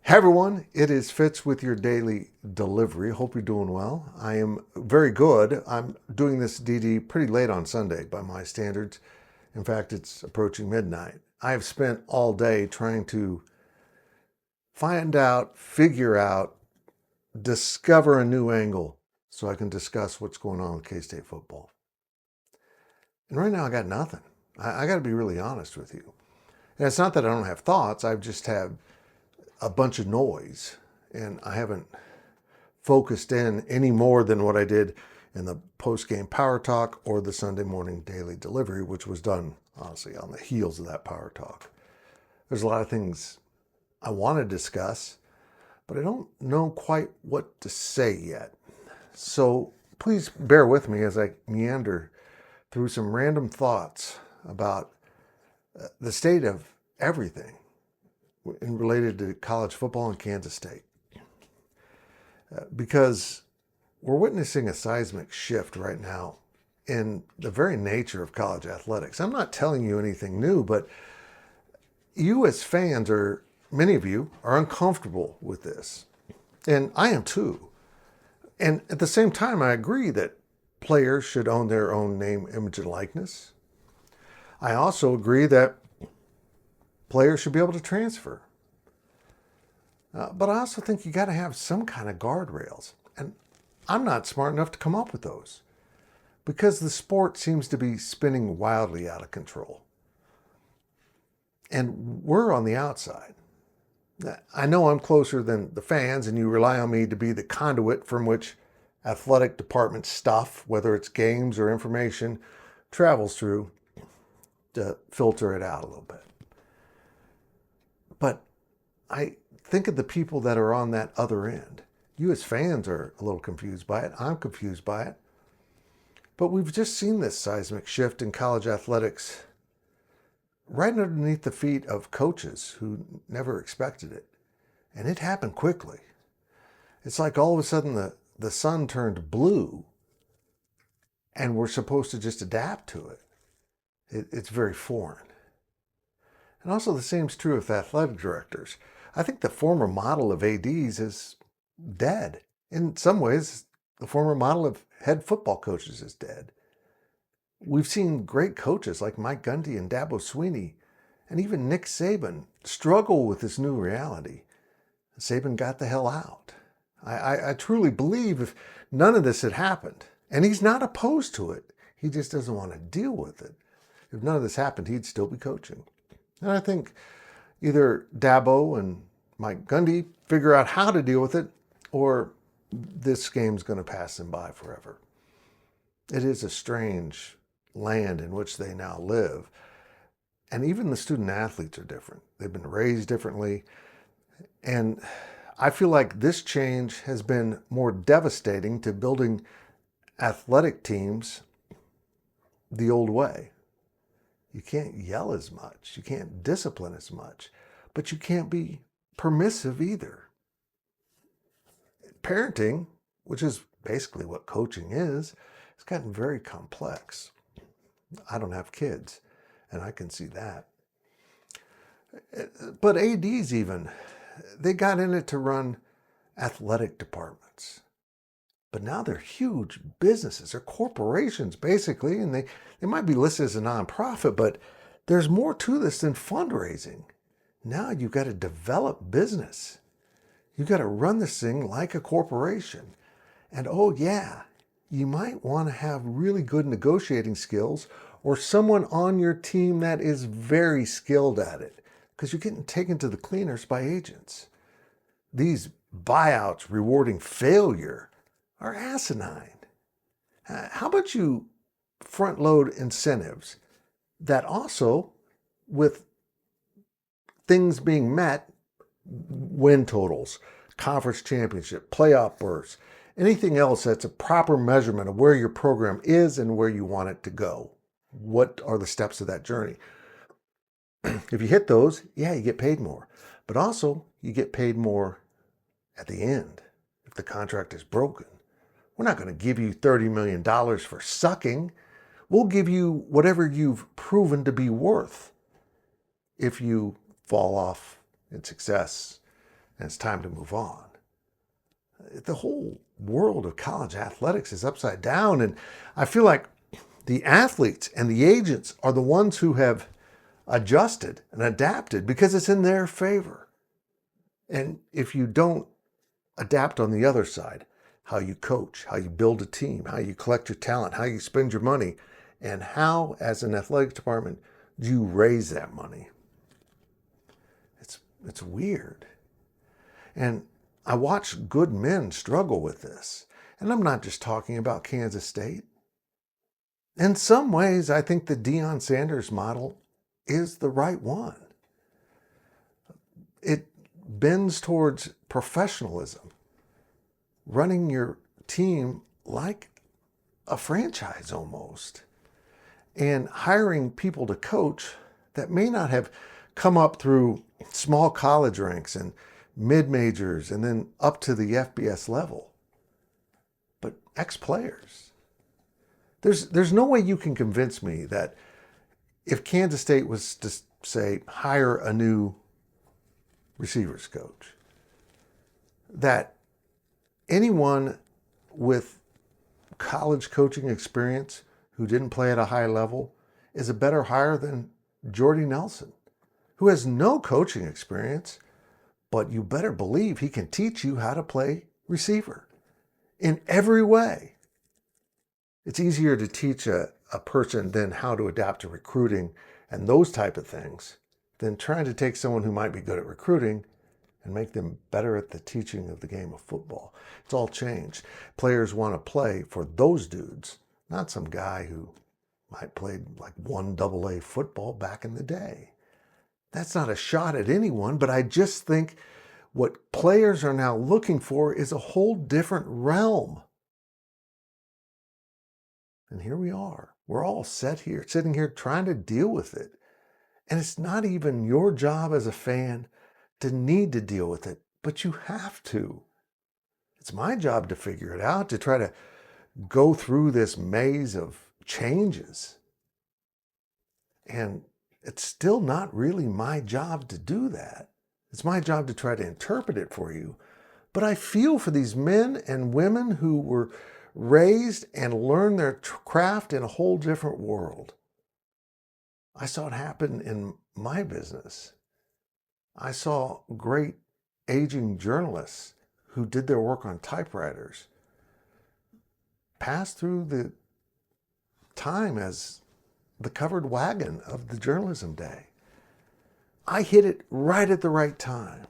Hey everyone, it is Fitz with your daily delivery. Hope you're doing well. I am very good. I'm doing this DD pretty late on Sunday by my standards. In fact, it's approaching midnight. I have spent all day trying to find out, figure out, discover a new angle so I can discuss what's going on with K-State football. And right now I got nothing. I got to be really honest with you. And it's not that I don't have thoughts, I just have a bunch of noise, and I haven't focused in any more than what I did in the post-game power talk or the Sunday morning daily delivery, which was done, honestly, on the heels of that power talk. There's a lot of things I want to discuss, but I don't know quite what to say yet. So please bear with me as I meander through some random thoughts about the state of everything related to college football in Kansas State. Because we're witnessing a seismic shift right now in the very nature of college athletics. I'm not telling you anything new, but you as fans many of you are uncomfortable with this. And I am too. And at the same time, I agree that players should own their own name, image, and likeness. I also agree that players should be able to transfer. But I also think you got to have some kind of guardrails. And I'm not smart enough to come up with those because the sport seems to be spinning wildly out of control. And we're on the outside. I know I'm closer than the fans, and you rely on me to be the conduit from which athletic department stuff, whether it's games or information, travels through to filter it out a little bit. But I think of the people that are on that other end. You as fans are a little confused by it. I'm confused by it. But we've just seen this seismic shift in college athletics right underneath the feet of coaches who never expected it. And it happened quickly. It's like all of a sudden the sun turned blue and we're supposed to just adapt to it. It's very foreign. And also the same is true with athletic directors. I think the former model of ADs is dead. In some ways, the former model of head football coaches is dead. We've seen great coaches like Mike Gundy and Dabo Swinney, and even Nick Saban struggle with this new reality. Saban got the hell out. I truly believe if none of this had happened, and he's not opposed to it, he just doesn't want to deal with it. If none of this happened, he'd still be coaching. And I think either Dabo and Mike Gundy figure out how to deal with it, or this game's going to pass them by forever. It is a strange land in which they now live. And even the student athletes are different. They've been raised differently. And I feel like this change has been more devastating to building athletic teams the old way. You can't yell as much. You can't discipline as much. But you can't be permissive either. Parenting, which is basically what coaching is, has gotten very complex. I don't have kids, and I can see that. But ADs even, they got in it to run athletic departments. But now they're huge businesses. They're corporations, basically, and they might be listed as a nonprofit, but there's more to this than fundraising. Now you've got to develop business. You've got to run this thing like a corporation. And oh yeah, you might want to have really good negotiating skills or someone on your team that is very skilled at it, because you're getting taken to the cleaners by agents. These buyouts rewarding failure are asinine. How about you front load incentives that also, with things being met, win totals, conference championship, playoff berths, anything else that's a proper measurement of where your program is and where you want it to go. What are the steps of that journey? If you hit those, yeah, you get paid more. But also, you get paid more at the end if the contract is broken. We're not going to give you $30 million for sucking. We'll give you whatever you've proven to be worth if you fall off in success and it's time to move on. The whole world of college athletics is upside down, and I feel like the athletes and the agents are the ones who have adjusted and adapted because it's in their favor. And if you don't adapt on the other side, how you coach, how you build a team, how you collect your talent, how you spend your money, and how, as an athletic department, do you raise that money? It's weird. And I watch good men struggle with this. And I'm not just talking about Kansas State. In some ways, I think the Deion Sanders model is the right one. It bends towards professionalism, running your team like a franchise almost, and hiring people to coach that may not have come up through small college ranks and mid-majors and then up to the FBS level, but ex-players. There's no way you can convince me that if Kansas State was to, say, hire a new receivers coach, that anyone with college coaching experience who didn't play at a high level is a better hire than Jordy Nelson, who has no coaching experience, but you better believe he can teach you how to play receiver in every way. It's easier to teach a person than how to adapt to recruiting and those type of things than trying to take someone who might be good at recruiting and make them better at the teaching of the game of football. It's all changed. Players want to play for those dudes, not some guy who might play like 1AA football back in the day. That's not a shot at anyone, but I just think what players are now looking for is a whole different realm. And here we are. We're all sitting here trying to deal with it. And it's not even your job as a fan to need to deal with it, but you have to. It's my job to figure it out, to try to go through this maze of changes. And it's still not really my job to do that. It's my job to try to interpret it for you. But I feel for these men and women who were raised and learned their craft in a whole different world. I saw it happen in my business. I saw great aging journalists who did their work on typewriters pass through the time as the covered wagon of the journalism day. I hit it right at the right time.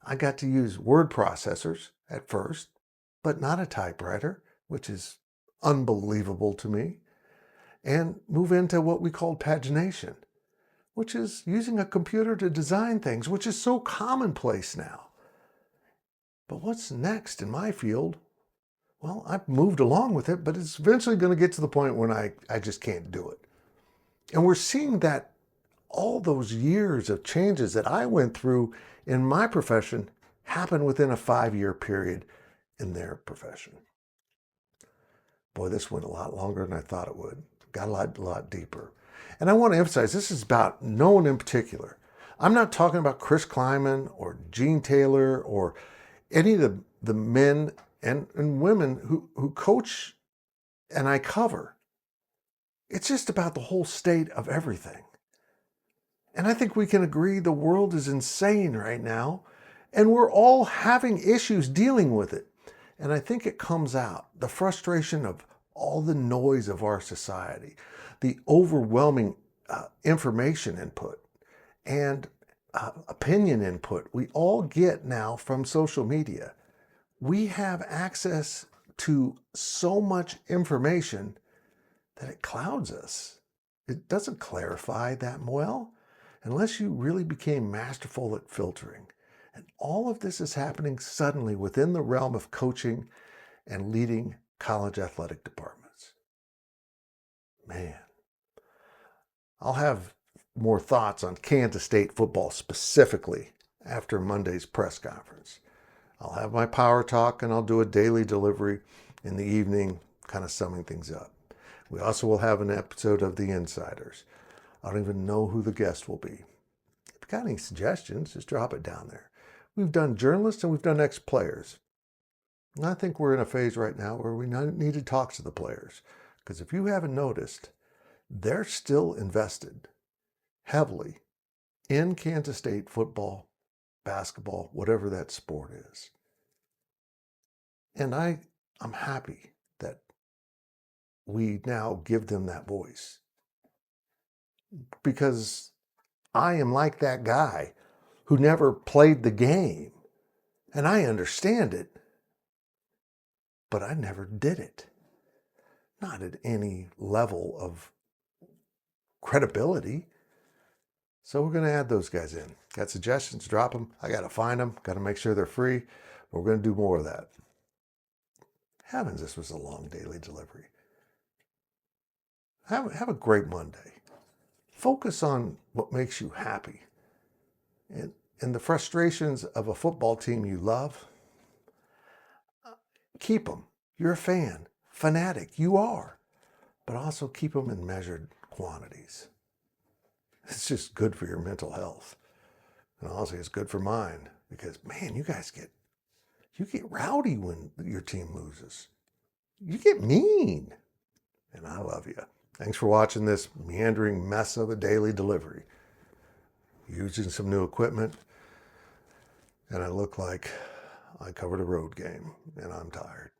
I got to use word processors at first, but not a typewriter, which is unbelievable to me, and move into what we call pagination, which is using a computer to design things, which is so commonplace now. But what's next in my field? Well, I've moved along with it, but it's eventually going to get to the point when I just can't do it. And we're seeing that all those years of changes that I went through in my profession happen within a 5-year period in their profession. Boy, this went a lot longer than I thought it would. Got a lot deeper. And I want to emphasize, this is about no one in particular. I'm not talking about Chris Kleiman or Gene Taylor or any of the men and women who coach and I cover. It's just about the whole state of everything. And I think we can agree the world is insane right now, and we're all having issues dealing with it. And I think it comes out, the frustration of all the noise of our society, the overwhelming information input and opinion input we all get now from social media. We have access to so much information that it clouds us. It doesn't clarify that well unless you really became masterful at filtering. And all of this is happening suddenly within the realm of coaching and leading college athletic departments. Man, I'll have more thoughts on Kansas State football specifically after Monday's press conference. I'll have my power talk and I'll do a daily delivery in the evening, kind of summing things up. We also will have an episode of The Insiders. I don't even know who the guest will be. If you got any suggestions, just drop it down there. We've done journalists and we've done ex-players. And I think we're in a phase right now where we need to talk to the players. Because if you haven't noticed, they're still invested heavily in Kansas State football, basketball, whatever that sport is. And I'm happy that we now give them that voice. Because I am like that guy who never played the game. And I understand it, but I never did it. Not at any level of credibility. So we're going to add those guys in. Got suggestions? Drop them. I got to find them. Got to make sure they're free. We're going to do more of that. Heavens, this was a long daily delivery. Have a great Monday. Focus on what makes you happy. And the frustrations of a football team you love, keep them. You're a fan, fanatic. You are. But also keep them in measured quantities. It's just good for your mental health. And honestly, it's good for mine. Because, man, you get rowdy when your team loses. You get mean. And I love you. Thanks for watching this meandering mess of a daily delivery. Using some new equipment. And I look like I covered a road game. And I'm tired.